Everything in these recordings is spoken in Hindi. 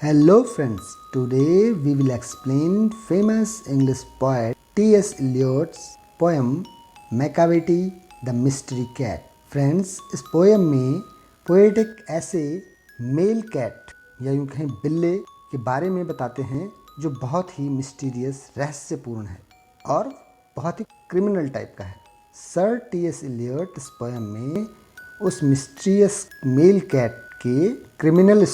Hello friends, today we will explain famous English poet T.S. Eliot's poem Macavity the mystery cat. Friends, इस पोएम में पोएटिक ऐसे मेल कैट या यूँ कहें बिल्ले के बारे में बताते हैं जो बहुत ही मिस्टीरियस, रहस्यपूर्ण है और बहुत ही क्रिमिनल टाइप का है। Sir T.S. एलियट इस पोएम में उस मिस्टीरियस मेल कैट के क्रिमिनल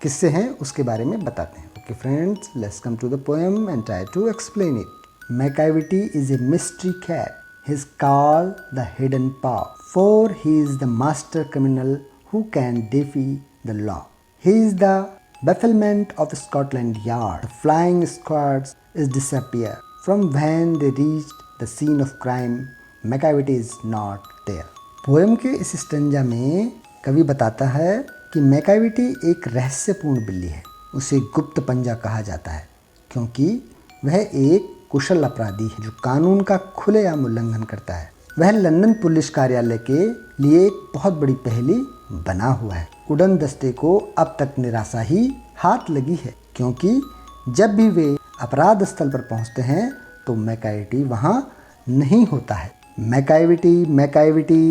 किस्से हैं उसके बारे में बताते हैं। Okay friends, let's come to the poem and try to explain it. Macavity is a mystery cat. He is called the hidden paw, for he is the master criminal who can defy the law. He is the bafflement of Scotland Yard. The flying squads is disappear. From when they reached the scene of crime, Macavity is not there. Poem के इस स्टैंजा में कवि बताता है कि मैकाविटी एक रहस्यपूर्ण बिल्ली है। उसे गुप्त पंजा कहा जाता है क्योंकि वह एक कुशल अपराधी है जो कानून का खुलेआम उल्लंघन करता है। वह लंदन पुलिस कार्यालय के लिए एक बहुत बड़ी पहेली बना हुआ है। उड़न दस्ते को अब तक निराशा ही हाथ लगी है क्योंकि जब भी वे अपराध स्थल पर पहुंचते हैं तो मैकाविटी वहां नहीं होता है। Macavity,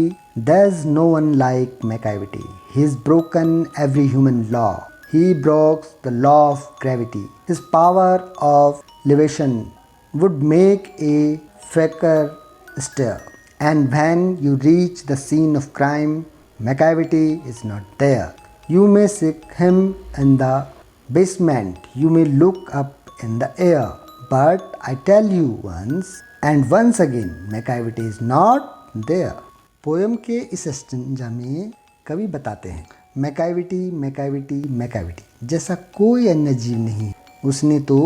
there's no one like Macavity. He's broken every human law. He broke the law of gravity. His power of levitation would make a fakir stir. And when you reach the scene of crime, Macavity is not there. You may seek him in the basement. You may look up in the air. But I tell you once and once again, Macavity is not there. Poem के इस स्टैंजा में कवि बताते हैं मैकाविटी जैसा कोई अन्य जीव नहीं है। उसने तो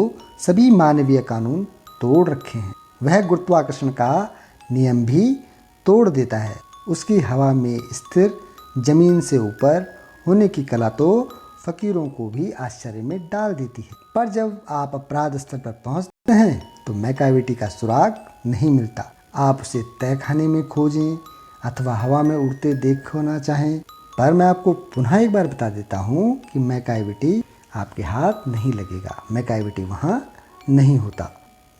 सभी मानवीय कानून तोड़ रखे हैं। वह गुरुत्वाकर्षण का नियम भी तोड़ देता है। उसकी हवा में स्थिर, जमीन से ऊपर होने की कला तो फकीरों को भी आश्चर्य में डाल देती है। पर जब आप अपराध स्थल पर पहुंचते हैं तो मैकाविटी का सुराग नहीं मिलता। आप उसे तहखाने में खोजें अथवा हवा में उड़ते देखना चाहें, पर मैं आपको पुनः एक बार बता देता हूँ कि मैकाविटी आपके हाथ नहीं लगेगा। मैकाविटी वहाँ नहीं होता।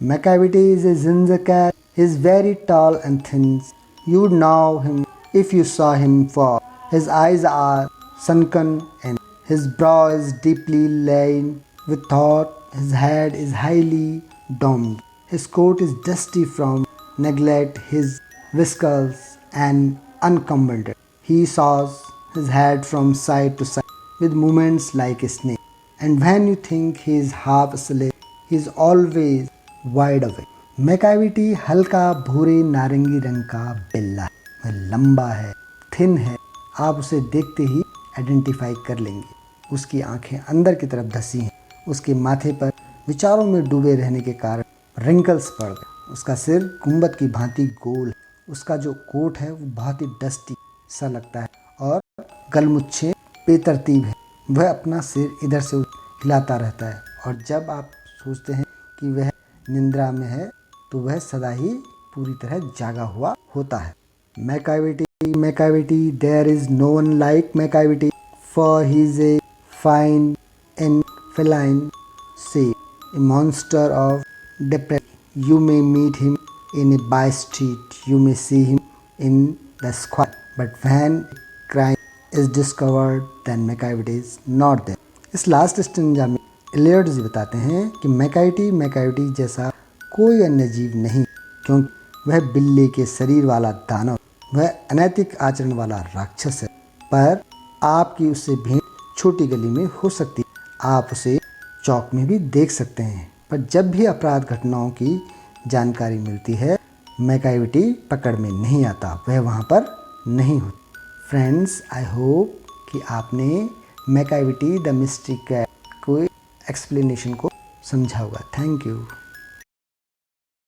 Macavity is a ginger cat. He is very tall and thin. You would know him if you saw him, for his eyes are sunken and his brow is deeply laden with thought. His head is highly domed. His coat is dusty from neglect. His whiskers and uncombered. He saws his head from side to side with movements like a snake. And when you think he is half asleep, he is always wide awake. Macavity हल्का भूरे नारंगी रंग का बिल्ला है। वह लंबा है, थिन है। आप उसे देखते ही आइडेंटिफाई कर लेंगे। उसकी आंखें अंदर की तरफ धसी हैं। उसके माथे पर विचारों में डूबे रहने के कारण रिंकल्स पड़ गए। उसका सिर गुंबद की भांति गोल है। उसका जो कोट है वो बहुत ही डस्टी सा लगता है और गलमुच्छें बेतरतीब है। वह अपना सिर इधर से हिलाता रहता है और जब आप सोचते हैं कि वह निंद्रा में है तो वह सदा ही पूरी तरह जागा हुआ होता है। Macavity, there is no one like Macavity, for he is a fine and feline shape, a monster of depravity. You may meet him in a by street, you may see him in the square, but when crime is discovered, then Macavity is not there. इस लास्ट स्टेंजा में एलियट जी बताते हैं कि मैकाविटी जैसा कोई अन्य जीव नहीं, क्योंकि वह बिल्ली के शरीर वाला दानव, वह अनैतिक आचरण वाला राक्षस है। पर आपकी उससे भेंट छोटी गली में हो सकती है। आप उसे चौक में भी देख सकते हैं। पर जब भी अपराध घटनाओं की जानकारी मिलती है, मैकाविटी पकड़ में नहीं आता। वह वहाँ पर नहीं होती। फ्रेंड्स, आई होप कि आपने मैकाविटी द मिस्ट्री कैट को एक्सप्लेनेशन को समझा होगा। Thank you.